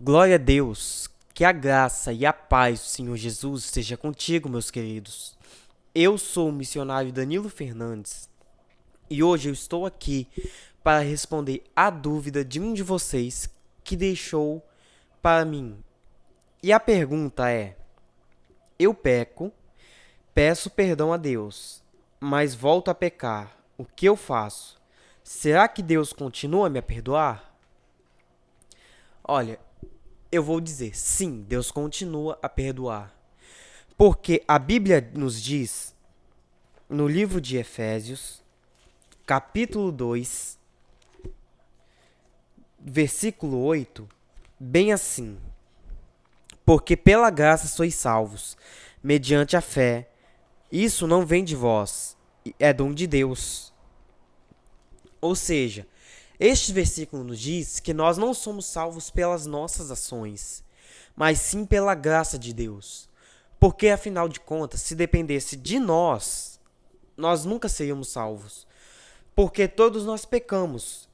Glória a Deus, que a graça e a paz do Senhor Jesus esteja contigo, meus queridos. Eu sou o missionário Danilo Fernandes e hoje eu estou aqui para responder a dúvida de um de vocês que deixou para mim. E a pergunta é: eu peco, peço perdão a Deus, mas volto a pecar. O que eu faço? Será que Deus continua a me perdoar? Olha, eu vou dizer, sim, Deus continua a perdoar. Porque a Bíblia nos diz, no livro de Efésios, capítulo 2, versículo 8, bem assim: porque pela graça sois salvos, mediante a fé. Isso não vem de vós, é dom de Deus. Ou seja, este versículo nos diz que nós não somos salvos pelas nossas ações, mas sim pela graça de Deus. Porque, afinal de contas, se dependesse de nós, nós nunca seríamos salvos. Porque todos nós pecamos.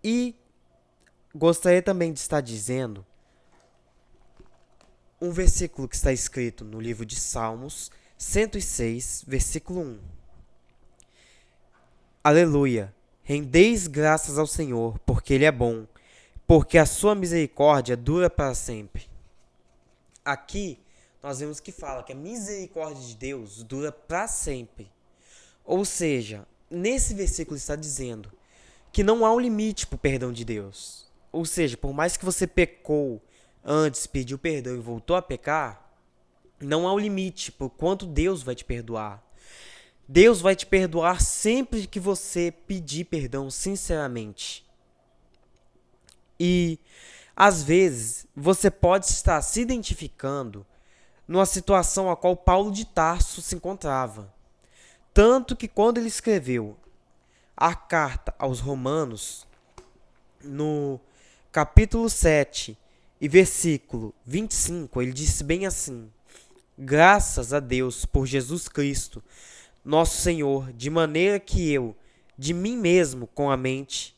E gostaria também de estar dizendo um versículo que está escrito no livro de Salmos 106, versículo 1. Aleluia! Rendeis graças ao Senhor, porque Ele é bom, porque a sua misericórdia dura para sempre. Aqui nós vemos que fala que a misericórdia de Deus dura para sempre. Ou seja, nesse versículo está dizendo que não há um limite para o perdão de Deus. Ou seja, por mais que você pecou antes, pediu perdão e voltou a pecar, não há um limite por quanto Deus vai te perdoar. Deus vai te perdoar sempre que você pedir perdão sinceramente. E, às vezes, você pode estar se identificando numa situação a qual Paulo de Tarso se encontrava. Tanto que quando ele escreveu a carta aos Romanos, no capítulo 7 e versículo 25, ele disse bem assim: graças a Deus por Jesus Cristo, nosso Senhor, de maneira que eu, de mim mesmo, com a mente,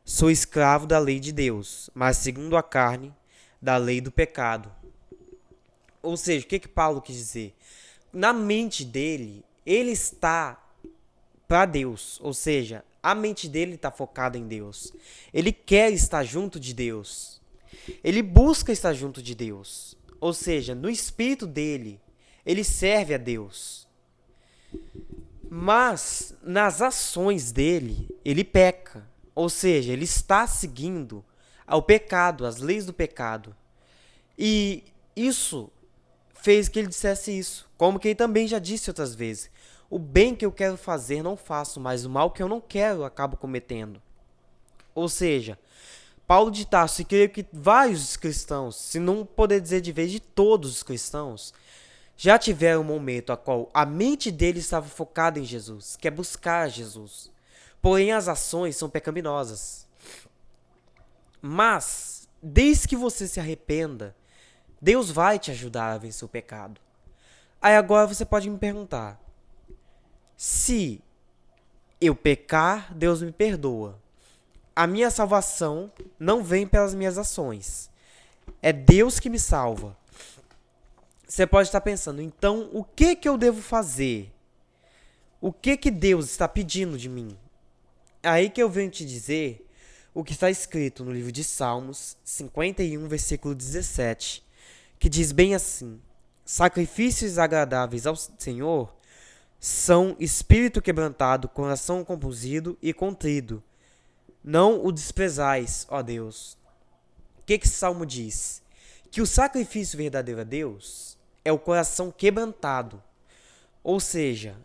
sou escravo da lei de Deus, mas segundo a carne, da lei do pecado. Ou seja, o que Paulo quis dizer? Na mente dele, ele está para Deus, ou seja, a mente dele está focada em Deus. Ele quer estar junto de Deus. Ele busca estar junto de Deus. Ou seja, no espírito dele, ele serve a Deus. Mas nas ações dele, ele peca. Ou seja, ele está seguindo ao pecado, as leis do pecado. E isso fez que ele dissesse isso. Como que ele também já disse outras vezes: o bem que eu quero fazer não faço, mas o mal que eu não quero eu acabo cometendo. Ou seja, Paulo de Tarso, e creio que vários cristãos, se não poder dizer de vez de todos os cristãos, já tiveram um momento a qual a mente dele estava focada em Jesus, que é buscar Jesus. Porém, as ações são pecaminosas. Mas, desde que você se arrependa, Deus vai te ajudar a vencer o pecado. Aí agora você pode me perguntar: se eu pecar, Deus me perdoa. A minha salvação não vem pelas minhas ações. É Deus que me salva. Você pode estar pensando, então o que eu devo fazer? O que Deus está pedindo de mim? Aí que eu venho te dizer o que está escrito no livro de Salmos 51, versículo 17, que diz bem assim: sacrifícios agradáveis ao Senhor são espírito quebrantado, coração compungido e contrido. Não o desprezais, ó Deus. O que esse salmo diz? Que o sacrifício verdadeiro a Deus é o coração quebrantado. Ou seja,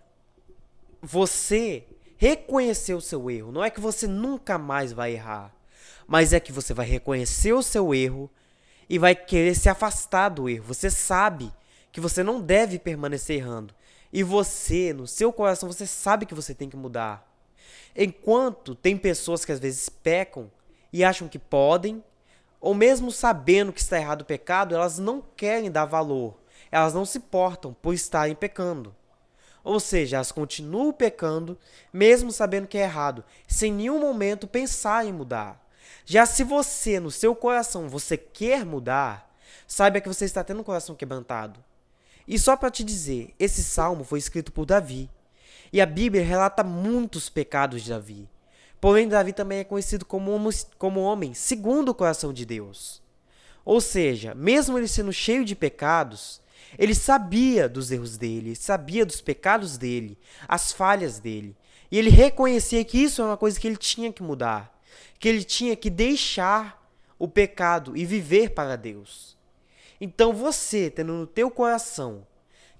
você reconhecer o seu erro. Não é que você nunca mais vai errar, mas é que você vai reconhecer o seu erro e vai querer se afastar do erro. Você sabe que você não deve permanecer errando. E você, no seu coração, você sabe que você tem que mudar. Enquanto tem pessoas que às vezes pecam e acham que podem, ou mesmo sabendo que está errado o pecado, elas não querem dar valor. Elas não se portam por estarem pecando. Ou seja, elas continuam pecando, mesmo sabendo que é errado, sem em nenhum momento pensar em mudar. Já se você, no seu coração, você quer mudar, saiba que você está tendo um coração quebrantado. E só para te dizer, esse salmo foi escrito por Davi. E a Bíblia relata muitos pecados de Davi. Porém, Davi também é conhecido como homem segundo o coração de Deus. Ou seja, mesmo ele sendo cheio de pecados, ele sabia dos erros dele, sabia dos pecados dele, as falhas dele. E ele reconhecia que isso é uma coisa que ele tinha que mudar, que ele tinha que deixar o pecado e viver para Deus. Então você, tendo no teu coração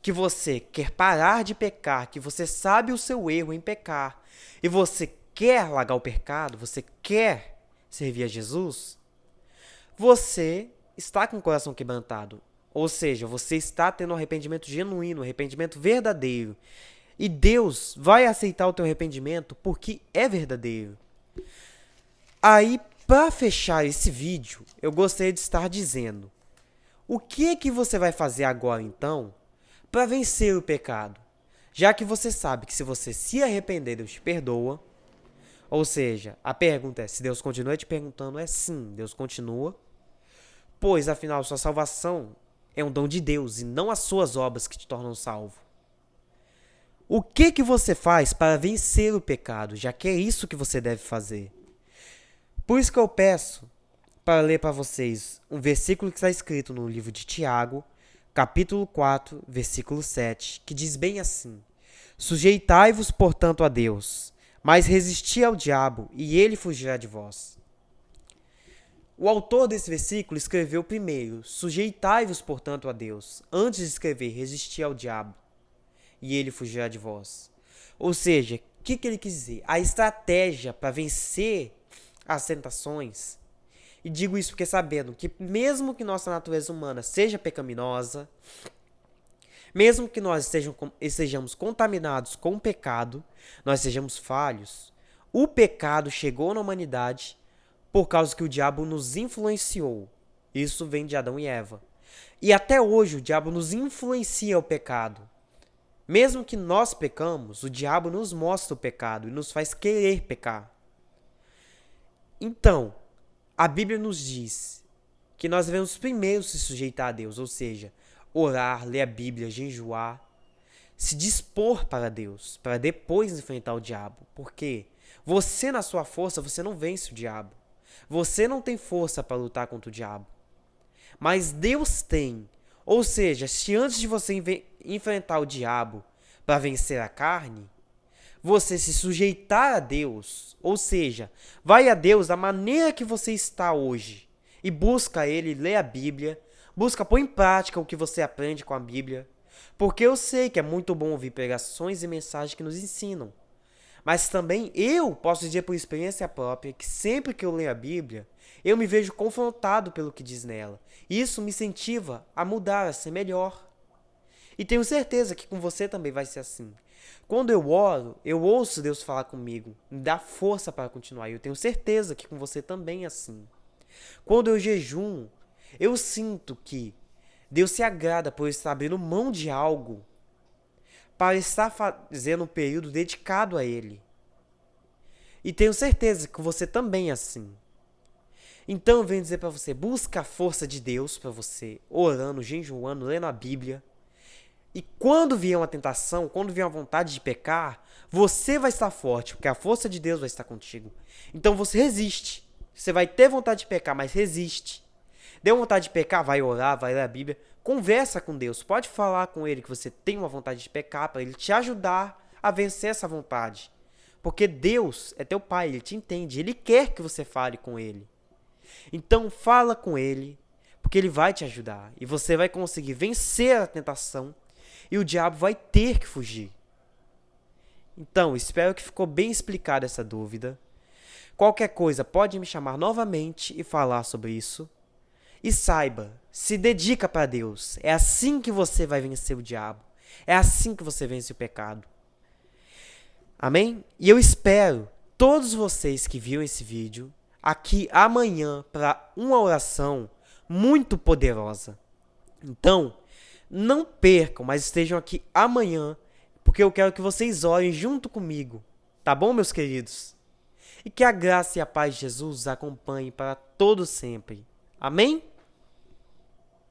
que você quer parar de pecar, que você sabe o seu erro em pecar, e você quer largar o pecado, você quer servir a Jesus, você está com o coração quebrantado. Ou seja, você está tendo um arrependimento genuíno, um arrependimento verdadeiro. E Deus vai aceitar o teu arrependimento porque é verdadeiro. Aí, para fechar esse vídeo, eu gostaria de estar dizendo: o que você vai fazer agora então para vencer o pecado? Já que você sabe que se você se arrepender, Deus te perdoa. Ou seja, a pergunta é, se Deus continua te perguntando, é sim, Deus continua. Pois, afinal, sua salvação é um dom de Deus e não as suas obras que te tornam salvo. O que você faz para vencer o pecado, já que é isso que você deve fazer? Por isso que eu peço para ler para vocês um versículo que está escrito no livro de Tiago, capítulo 4, versículo 7, que diz bem assim: sujeitai-vos, portanto, a Deus, mas resisti ao diabo, e ele fugirá de vós. O autor desse versículo escreveu primeiro: sujeitai-vos, portanto, a Deus, antes de escrever: resisti ao diabo, e ele fugirá de vós. Ou seja, o que ele quis dizer? A estratégia para vencer as tentações, e digo isso porque sabendo que mesmo que nossa natureza humana seja pecaminosa, mesmo que nós estejamos contaminados com o pecado, nós sejamos falhos, o pecado chegou na humanidade por causa que o diabo nos influenciou. Isso vem de Adão e Eva. E até hoje o diabo nos influencia ao pecado. Mesmo que nós pecamos, o diabo nos mostra o pecado e nos faz querer pecar. Então, a Bíblia nos diz que nós devemos primeiro se sujeitar a Deus, ou seja, orar, ler a Bíblia, jejuar, se dispor para Deus, para depois enfrentar o diabo. Porque você, na sua força, você não vence o diabo. Você não tem força para lutar contra o diabo. Mas Deus tem. Ou seja, se antes de você enfrentar o diabo para vencer a carne, você se sujeitar a Deus, ou seja, vai a Deus da maneira que você está hoje e busca Ele, lê a Bíblia, busca pôr em prática o que você aprende com a Bíblia, porque eu sei que é muito bom ouvir pregações e mensagens que nos ensinam, mas também eu posso dizer por experiência própria que sempre que eu leio a Bíblia, eu me vejo confrontado pelo que diz nela. Isso me incentiva a mudar, a ser melhor. E tenho certeza que com você também vai ser assim. Quando eu oro, eu ouço Deus falar comigo, me dá força para continuar. E eu tenho certeza que com você também é assim. Quando eu jejuo, eu sinto que Deus se agrada por estar abrindo mão de algo para estar fazendo um período dedicado a Ele. E tenho certeza que você também é assim. Então eu venho dizer para você, busca a força de Deus para você, orando, jejuando, lendo a Bíblia. E quando vier uma tentação, quando vier uma vontade de pecar, você vai estar forte, porque a força de Deus vai estar contigo. Então você resiste. Você vai ter vontade de pecar, mas resiste. Deu vontade de pecar, vai orar, vai ler a Bíblia. Conversa com Deus, pode falar com Ele que você tem uma vontade de pecar, para Ele te ajudar a vencer essa vontade. Porque Deus é teu Pai, Ele te entende, Ele quer que você fale com Ele. Então fala com Ele, porque Ele vai te ajudar. E você vai conseguir vencer a tentação e o diabo vai ter que fugir. Então, espero que ficou bem explicada essa dúvida. Qualquer coisa, pode me chamar novamente e falar sobre isso. E saiba, se dedica para Deus. É assim que você vai vencer o diabo. É assim que você vence o pecado. Amém? E eu espero todos vocês que viram esse vídeo aqui amanhã para uma oração muito poderosa. Então, não percam, mas estejam aqui amanhã, porque eu quero que vocês orem junto comigo. Tá bom, meus queridos? e que a graça e a paz de Jesus os acompanhe para todo sempre. Amém?